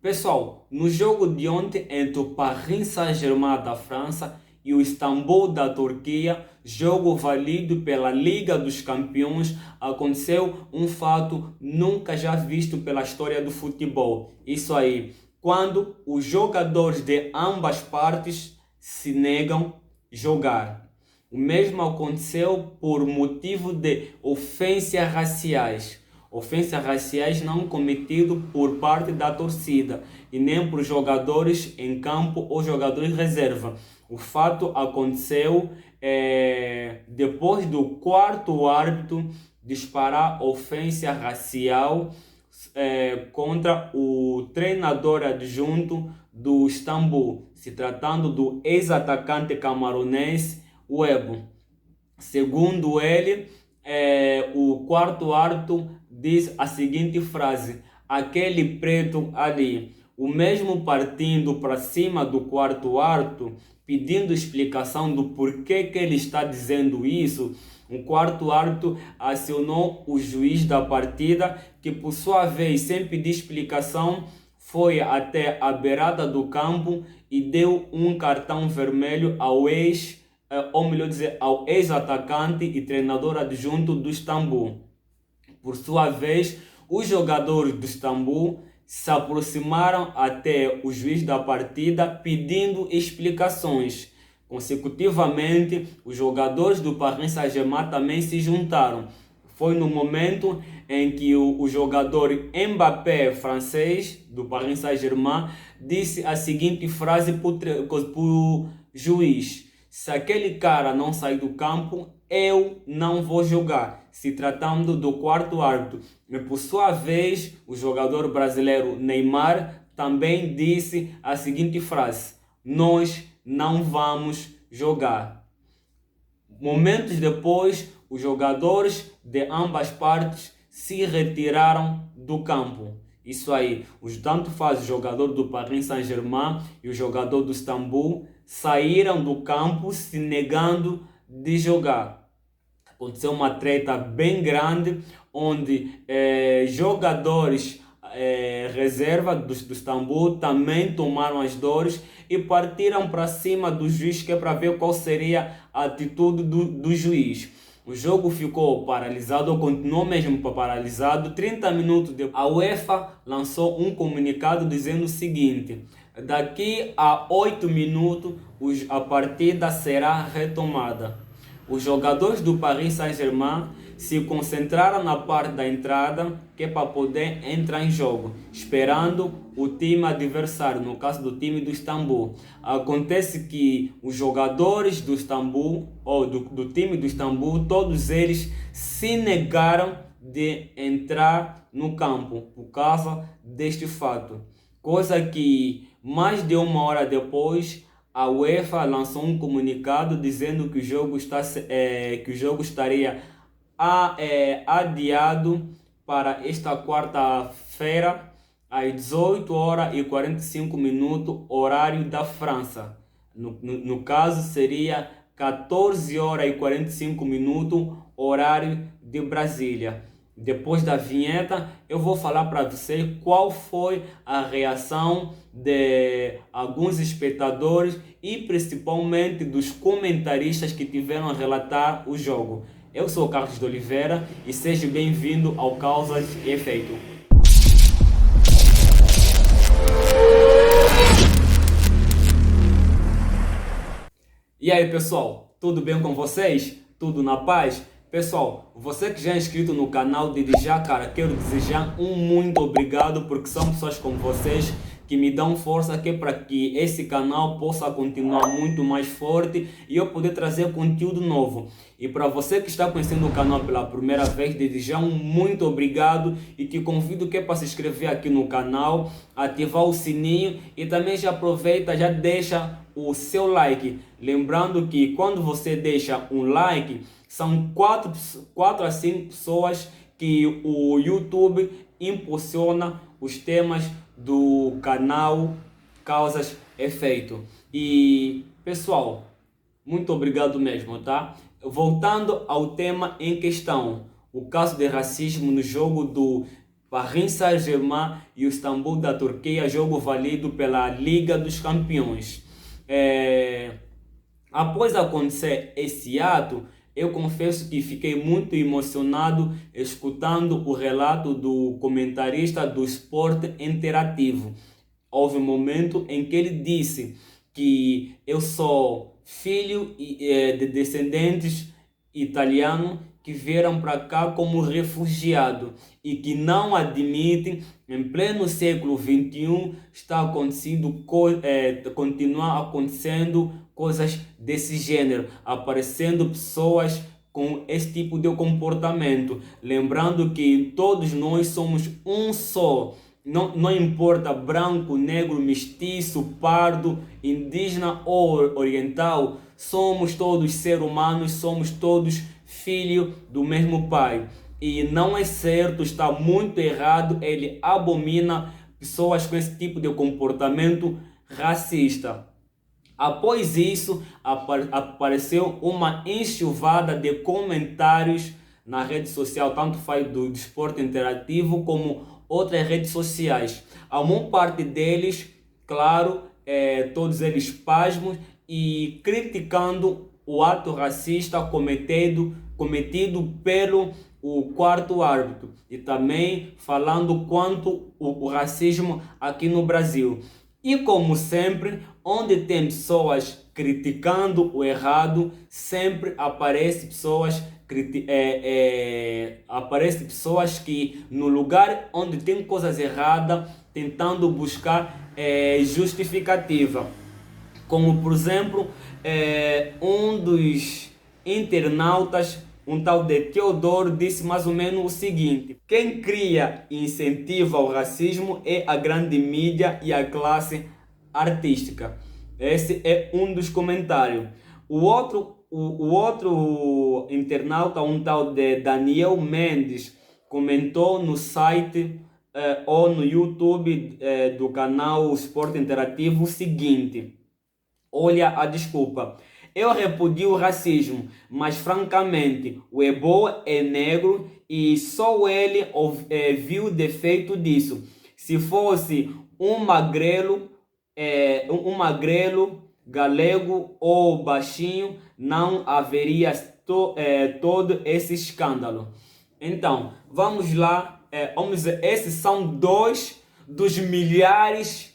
Pessoal, no jogo de ontem entre o Paris Saint-Germain da França e o Istambul da Turquia, jogo válido pela Liga dos Campeões, aconteceu um fato nunca já visto pela história do futebol. Isso aí, quando os jogadores de ambas partes se negam a jogar. O mesmo aconteceu por motivo de ofensas raciais. Ofensas raciais não cometidas por parte da torcida e nem por jogadores em campo ou jogadores reserva. O fato aconteceu depois do quarto árbitro disparar ofensa racial contra o treinador adjunto do Istambul, se tratando do ex-atacante camaronês Webo. Segundo ele, o quarto árbitro diz a seguinte frase: aquele preto ali, o mesmo partindo para cima do quarto árbitro, pedindo explicação do porquê que ele está dizendo isso. O quarto árbitro acionou o juiz da partida, que por sua vez, sem pedir explicação, foi até a beirada do campo e deu um cartão vermelho ou melhor dizer, ao ex-atacante e treinador adjunto do Istambul. Por sua vez, os jogadores do Istambul se aproximaram até o juiz da partida pedindo explicações. Consecutivamente, os jogadores do Paris Saint-Germain também se juntaram. Foi no momento em que o jogador Mbappé, francês, do Paris Saint-Germain, disse a seguinte frase para o juiz: se aquele cara não sair do campo, eu não vou jogar. Se tratando do quarto árbitro. E por sua vez, o jogador brasileiro Neymar também disse a seguinte frase: nós não vamos jogar. Momentos depois, os jogadores de ambas partes se retiraram do campo. Isso aí, tanto faz o jogador do Paris Saint-Germain e o jogador do Istambul saíram do campo se negando de jogar. Aconteceu uma treta bem grande, onde jogadores reserva do Istambul também tomaram as dores e partiram para cima do juiz, que é para ver qual seria a atitude do juiz. O jogo ficou paralisado, ou continuou mesmo paralisado. 30 minutos depois, a UEFA lançou um comunicado dizendo o seguinte: daqui a 8 minutos a partida será retomada. Os jogadores do Paris Saint-Germain se concentraram na parte da entrada, que é para poder entrar em jogo, esperando o time adversário, no caso do time do Istambul. Acontece que os jogadores do Istambul, ou do time do Istambul, todos eles se negaram de entrar no campo por causa deste fato. Coisa que mais de uma hora depois a UEFA lançou um comunicado dizendo que o jogo estaria adiado para esta quarta-feira às 18 horas e 45 minutos, horário da França. No caso, seria 14 horas e 45 minutos, horário de Brasília. Depois da vinheta, eu vou falar para você qual foi a reação de alguns espectadores e principalmente dos comentaristas que tiveram a relatar o jogo. Eu sou o Carlos de Oliveira e seja bem-vindo ao Causas e Efeito. E aí, pessoal, tudo bem com vocês? Tudo na paz? Pessoal, você que já é inscrito no canal, desde já, cara, quero desejar um muito obrigado, porque são pessoas como vocês que me dão força para que esse canal possa continuar muito mais forte e eu poder trazer conteúdo novo. E para você que está conhecendo o canal pela primeira vez, desde já um muito obrigado e te convido para se inscrever aqui no canal, ativar o sininho e também já aproveita, já deixa o seu like. Lembrando que quando você deixa um like, são 4 a 5 pessoas que o YouTube impulsiona os temas do canal Causas Efeito. E pessoal, muito obrigado mesmo, tá? Voltando ao tema em questão, o caso de racismo no jogo do Paris Saint-Germain e o Istambul da Turquia, jogo válido pela Liga dos Campeões. Após acontecer esse ato, eu confesso que fiquei muito emocionado escutando o relato do comentarista do Esporte Interativo. Houve um momento em que ele disse que eu sou filho de descendentes italianos que vieram para cá como refugiado e que não admitem, em pleno século XXI, continuar acontecendo coisas desse gênero, aparecendo pessoas com esse tipo de comportamento. Lembrando que todos nós somos um só. Não importa branco, negro, mestiço, pardo, indígena ou oriental, somos todos seres humanos, somos todos filhos do mesmo pai. E não é certo, está muito errado, ele abomina pessoas com esse tipo de comportamento racista. Após isso, apareceu uma enxurrada de comentários na rede social, tanto faz do Esporte Interativo como outras redes sociais. A maior parte deles, claro, todos eles pasmos e criticando o ato racista cometido pelo o quarto árbitro e também falando quanto o racismo aqui no Brasil. E como sempre, onde tem pessoas criticando o errado, sempre aparece pessoas que no lugar onde tem coisas erradas, tentando buscar justificativa. Como por exemplo, um dos internautas, um tal de Teodoro, disse mais ou menos o seguinte: quem cria e incentiva o racismo é a grande mídia e a classe artística. Esse é um dos comentários. O outro internauta, um tal de Daniel Mendes, comentou no site ou no YouTube do canal Esporte Interativo o seguinte: olha a desculpa. Eu repudio o racismo, mas francamente o Ebo é negro e só ele viu o defeito disso. Se fosse um magrelo galego ou baixinho, não haveria todo esse escândalo. Então, vamos lá. Esses são dois dos milhares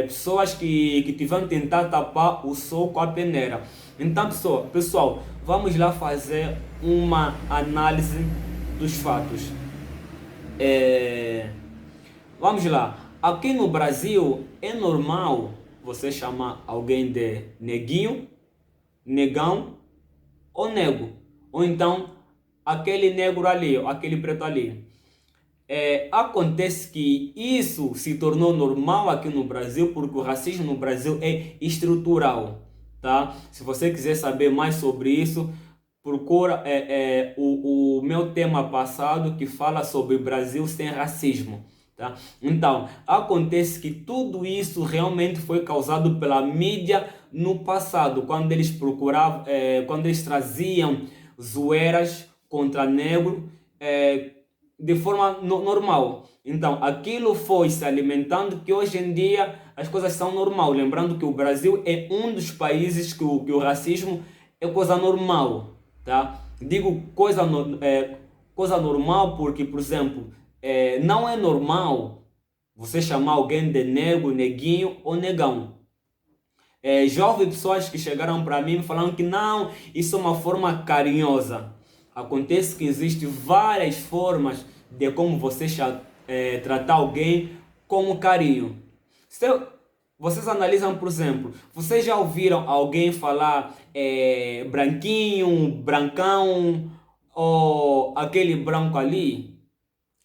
pessoas que tiveram tentar tapar o sol com a peneira. Então, pessoal, vamos lá fazer uma análise dos fatos. Vamos lá. Aqui no Brasil é normal você chamar alguém de neguinho, negão ou nego, ou então aquele negro ali, ou aquele preto ali. Acontece que isso se tornou normal aqui no Brasil porque o racismo no Brasil é estrutural, tá? Se você quiser saber mais sobre isso, procura o meu tema passado que fala sobre Brasil sem racismo, tá? Então, acontece que tudo isso realmente foi causado pela mídia no passado, quando eles procuravam, quando eles traziam zoeiras contra negro, de forma normal. Então, aquilo foi se alimentando que hoje em dia as coisas são normal. Lembrando que o Brasil é um dos países que o racismo é coisa normal, tá? Digo coisa normal porque, por exemplo, não é normal você chamar alguém de negro, neguinho ou negão. Já houve pessoas que chegaram para mim falando que não, isso é uma forma carinhosa. Acontece que existem várias formas de como você tratar alguém com carinho. Vocês analisam, por exemplo, vocês já ouviram alguém falar branquinho, brancão ou aquele branco ali?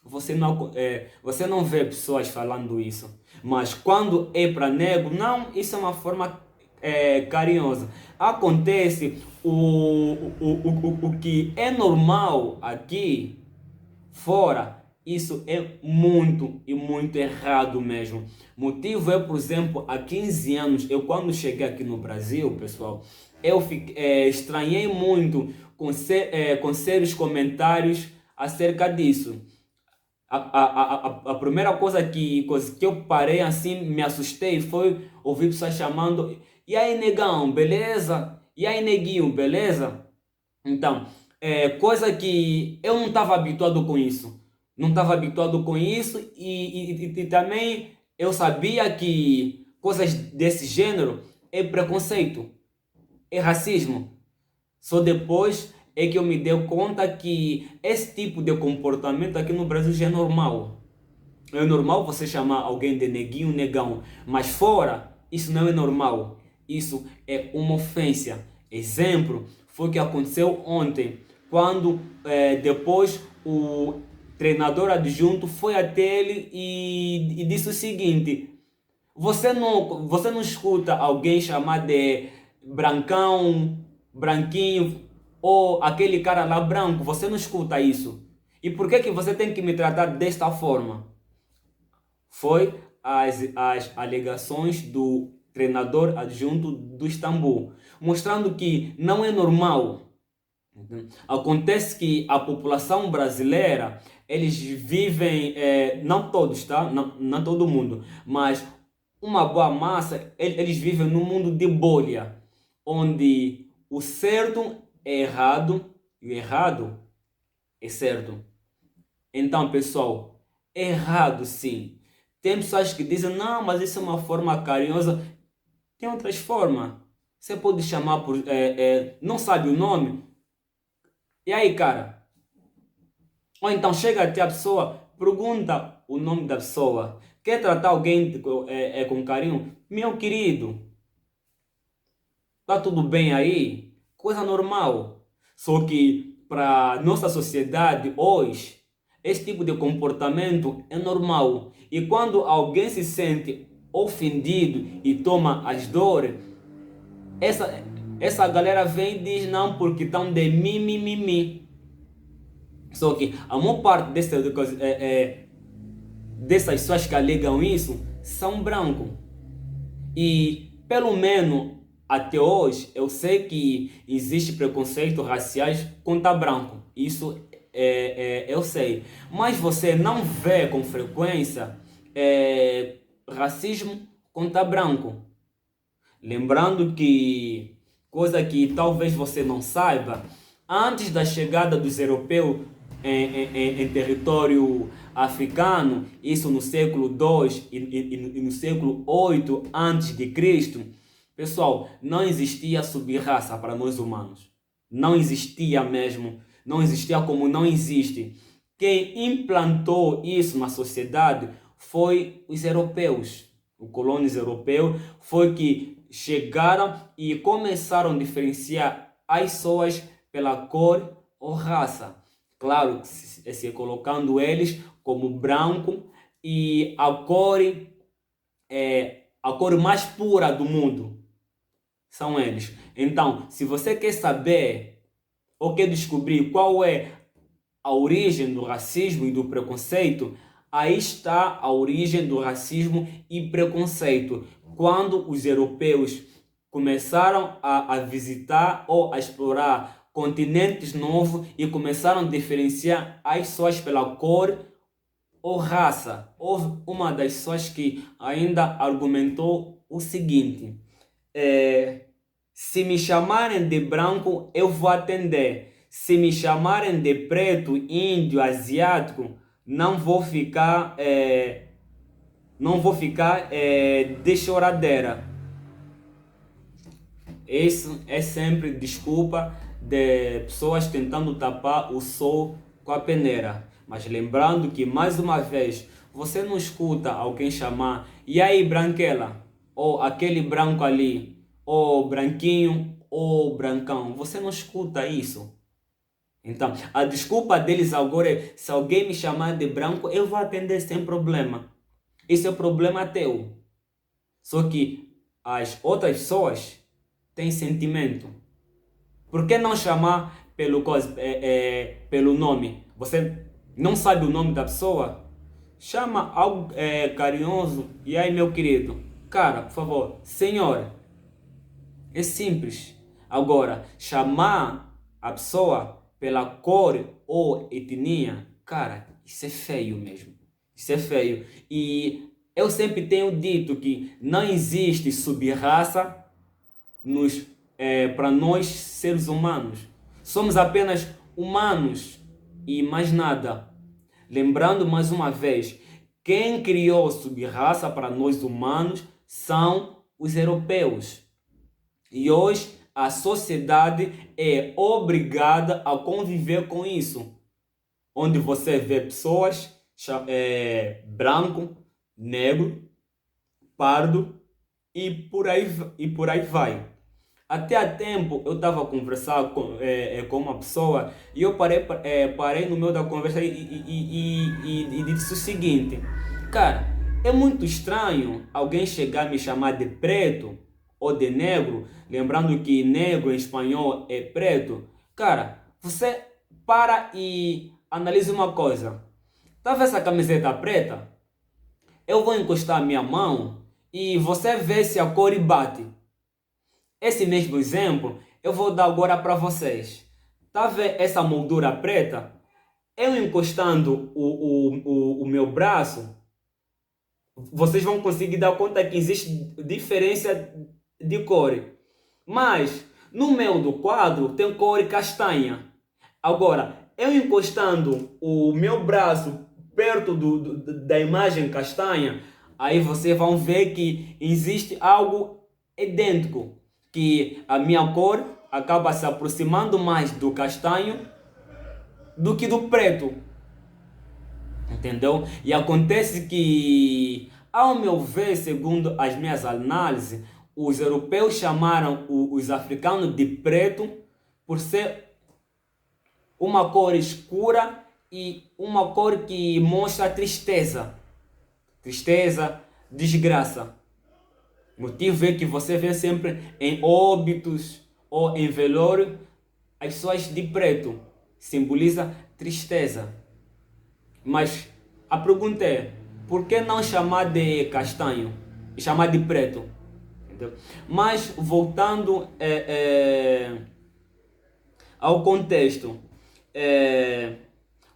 Você não vê pessoas falando isso. Mas quando é para negro, não, isso é uma forma carinhosa. Acontece o que é normal aqui fora, isso é muito e muito errado mesmo. Motivo é, por exemplo, há 15 anos, eu quando cheguei aqui no Brasil, pessoal, eu estranhei muito com sérios comentários acerca disso. A primeira coisa que eu parei assim, me assustei, foi ouvir pessoas chamando: e aí, negão, beleza? E aí, neguinho, beleza? Então, coisa que eu não estava habituado com isso. Não estava habituado com isso e também eu sabia que coisas desse gênero é preconceito, é racismo. Só depois é que eu me dei conta que esse tipo de comportamento aqui no Brasil já é normal. É normal você chamar alguém de neguinho, negão, mas fora isso não é normal. Isso é uma ofensa. Exemplo foi o que aconteceu ontem, quando depois o treinador adjunto foi até ele e disse o seguinte: você não escuta alguém chamar de brancão, branquinho ou aquele cara lá branco, você não escuta isso. E por que que você tem que me tratar desta forma? Foi as alegações do treinador adjunto do Istambul, mostrando que não é normal. Acontece que a população brasileira, eles vivem, não todos, tá? Não todo mundo, mas uma boa massa, eles vivem num mundo de bolha, onde o certo é errado e o errado é certo. Então, pessoal, errado sim. Tem pessoas que dizem: não, mas isso é uma forma carinhosa. Tem outras formas. Você pode chamar por. Não sabe o nome? E aí, cara? Ou então chega até a pessoa, pergunta o nome da pessoa. Quer tratar alguém com carinho? Meu querido, tá tudo bem aí? Coisa normal. Só que para nossa sociedade hoje, esse tipo de comportamento é normal. E quando alguém se sente ofendido e toma as dores, essa, essa galera vem e diz: não, porque estão de mimimi. Só que a maior parte dessas pessoas que alegam isso são brancos. E pelo menos até hoje eu sei que existe preconceito raciais contra branco. Isso eu sei. Mas você não vê com frequência racismo contra branco. Lembrando que, coisa que talvez você não saiba, antes da chegada dos europeus em território africano, isso no século II e no século VIII antes de Cristo, pessoal, não existia sub-raça para nós humanos. Não existia mesmo. Não existia como não existe. Quem implantou isso na sociedade foi os europeus. Os colônios europeus foi que chegaram e começaram a diferenciar as pessoas pela cor ou raça. Claro, se colocando eles como branco e a cor mais pura do mundo são eles. Então, se você quer saber ou quer descobrir qual é a origem do racismo e do preconceito, aí está a origem do racismo e preconceito. Quando os europeus começaram a visitar ou a explorar continentes novos e começaram a diferenciar as pessoas pela cor ou raça. Houve uma das pessoas que ainda argumentou o seguinte: se me chamarem de branco, eu vou atender. Se me chamarem de preto, índio, asiático, não vou ficar, de choradeira. Isso é sempre desculpa de pessoas tentando tapar o sol com a peneira. Mas lembrando que, mais uma vez, você não escuta alguém chamar: e aí, branquela? Ou aquele branco ali? Ou branquinho? Ou brancão? Você não escuta isso. Então, a desculpa deles agora é: se alguém me chamar de branco, eu vou atender sem problema. Isso é problema teu. Só que as outras pessoas têm sentimento. Por que não chamar pelo nome? Você não sabe o nome da pessoa? Chama algo carinhoso. E aí, meu querido? Cara, por favor, senhor. É simples. Agora, chamar a pessoa pela cor ou etnia, cara, Isso é feio mesmo. Isso é feio. E eu sempre tenho dito que não existe sub-raça para nós seres humanos. Somos apenas humanos e mais nada. Lembrando mais uma vez, quem criou sub-raça para nós humanos são os europeus. E hoje a sociedade é obrigada a conviver com isso. Onde você vê pessoas branco, negro, pardo e por aí vai. Até há tempo eu estava a conversar com uma pessoa e eu parei no meio da conversa e disse o seguinte: cara, é muito estranho alguém chegar a me chamar de preto ou de negro, lembrando que negro em espanhol é preto. Cara, você para e analisa uma coisa. Tá vendo essa camiseta preta? Eu vou encostar a minha mão e você vê se a cor bate. Esse mesmo exemplo eu vou dar agora para vocês. Tá vendo essa moldura preta? Eu encostando o meu braço, vocês vão conseguir dar conta que existe diferença de cor. Mas no meio do quadro tem cor castanha. Agora, eu encostando o meu braço perto da imagem castanha, aí vocês vão ver que existe algo idêntico, que a minha cor acaba se aproximando mais do castanho do que do preto. Entendeu? E acontece que, ao meu ver, segundo as minhas análises, os europeus chamaram os africanos de preto por ser uma cor escura e uma cor que mostra tristeza. Tristeza, desgraça. O motivo é que você vê sempre em óbitos ou em velório as pessoas de preto. Simboliza tristeza. Mas a pergunta é, por que não chamar de castanho e chamar de preto? Entendeu? Mas voltando ao contexto,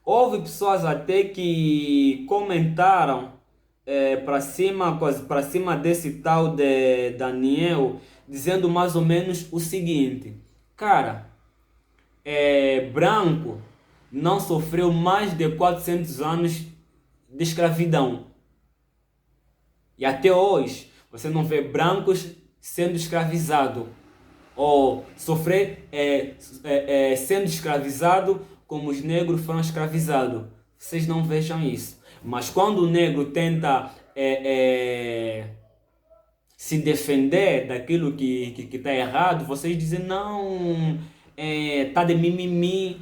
houve pessoas até que comentaram para cima desse tal de Daniel, dizendo mais ou menos o seguinte: cara, branco não sofreu mais de 400 anos de escravidão. E até hoje você não vê brancos sendo escravizados ou sofrer sendo escravizado como os negros foram escravizados. Vocês não vejam isso. Mas quando o negro tenta se defender daquilo que está errado, vocês dizem, não, tá de mimimi,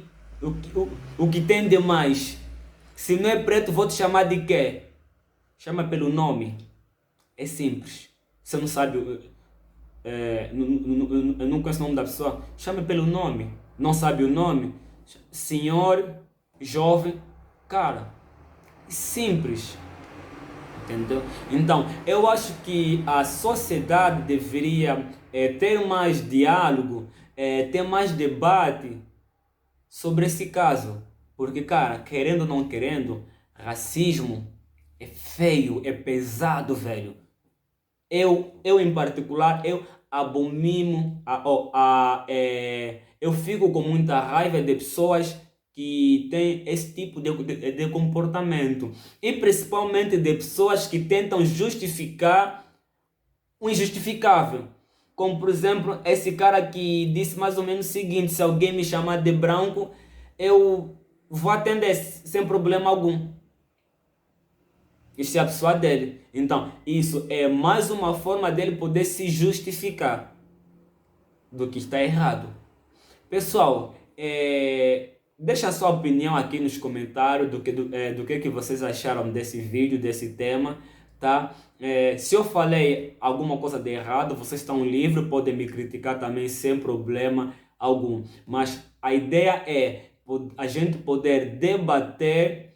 o que tem de mais? Se não é preto, vou te chamar de quê? Chama pelo nome. É simples. Você não sabe, eu não conheço o nome da pessoa, chame pelo nome. Não sabe o nome? Senhor, jovem, cara, simples. Entendeu? Então, eu acho que a sociedade deveria ter mais diálogo, ter mais debate sobre esse caso. Porque, cara, querendo ou não querendo, racismo é feio, é pesado, velho. Eu em particular, eu abomino, eu fico com muita raiva de pessoas que têm esse tipo de comportamento. E principalmente de pessoas que tentam justificar o injustificável. Como, por exemplo, esse cara que disse mais ou menos o seguinte: se alguém me chamar de branco, eu vou atender sem problema algum. Isso é a pessoa dele. Então, isso é mais uma forma dele poder se justificar do que está errado. Pessoal, deixa a sua opinião aqui nos comentários do que vocês acharam desse vídeo, desse tema, tá? Se eu falei alguma coisa de errado, vocês estão livres, podem me criticar também sem problema algum. Mas a ideia é a gente poder debater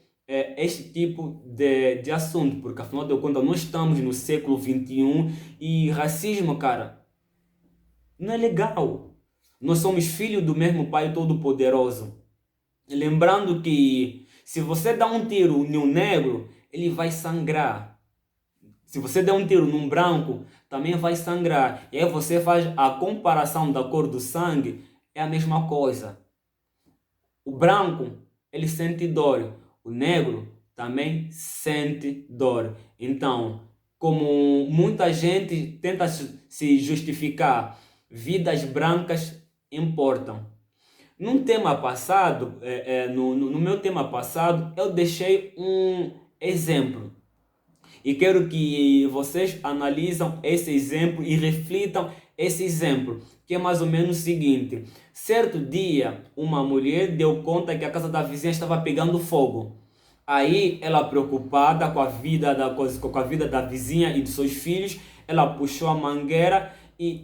este tipo de assunto, porque afinal de contas nós estamos no século XXI e racismo, cara, não é legal. Nós somos filhos do mesmo Pai Todo-Poderoso. Lembrando que Se você dá um tiro em um negro, ele vai sangrar. Se você der um tiro num branco, também vai sangrar. E aí você faz a comparação da cor do sangue, é a mesma coisa. O branco, ele sente dor. O negro também sente dor. Então, como muita gente tenta se justificar, vidas brancas importam. Num tema passado, no meu tema passado, eu deixei um exemplo. E quero que vocês analisem esse exemplo e reflitam esse exemplo, que é mais ou menos o seguinte. Certo dia, uma mulher deu conta que a casa da vizinha estava pegando fogo. Aí, ela preocupada com a vida com a vida da vizinha e dos seus filhos, ela puxou a mangueira e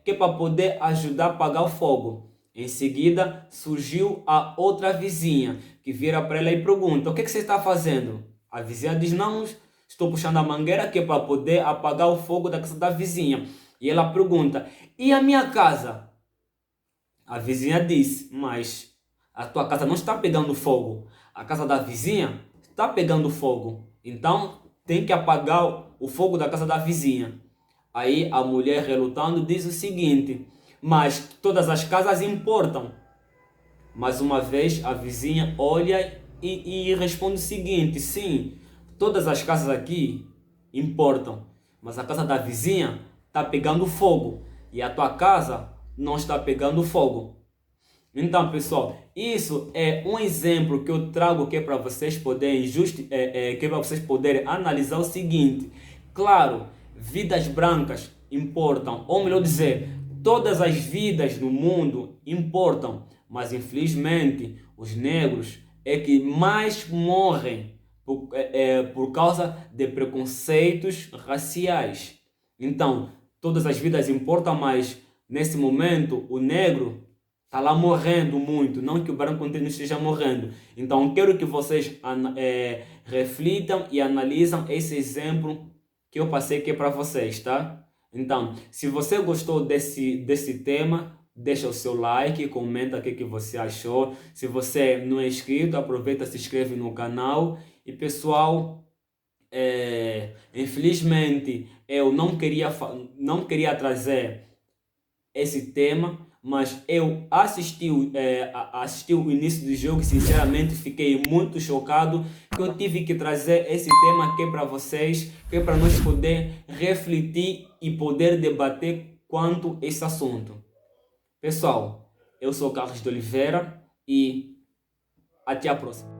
que para poder ajudar a apagar o fogo. Em seguida, surgiu a outra vizinha, que vira para ela e pergunta: o que você está fazendo? A vizinha diz: não, estou puxando a mangueira que é para poder apagar o fogo da casa da vizinha. E ela pergunta: e a minha casa? A vizinha disse: mas a tua casa não está pegando fogo. A casa da vizinha está pegando fogo. Então tem que apagar o fogo da casa da vizinha. Aí a mulher, relutando, diz o seguinte: mas todas as casas importam. Mais uma vez a vizinha olha e responde o seguinte: sim, todas as casas aqui importam, mas a casa da vizinha está pegando fogo e a tua casa não está pegando fogo. Então, pessoal, isso é um exemplo que eu trago que é para vocês poderem que é para vocês poderem analisar o seguinte. Claro, vidas brancas importam, ou melhor dizer, todas as vidas no mundo importam, mas infelizmente os negros é que mais morrem por causa de preconceitos raciais. Então, todas as vidas importam, mas nesse momento o negro está lá morrendo muito, não que o branco não esteja morrendo. Então quero que vocês reflitam e analisam esse exemplo que eu passei aqui para vocês, tá? Então, se você gostou desse tema, deixa o seu like, comenta o que você achou. Se você não é inscrito, aproveita, se inscreve no canal. E pessoal, infelizmente eu não queria trazer esse tema, mas eu assisti o início do jogo e sinceramente fiquei muito chocado que eu tive que trazer esse tema aqui para vocês, que é para nós poder refletir e poder debater quanto a esse assunto. Pessoal, eu sou Carlos de Oliveira e até a próxima.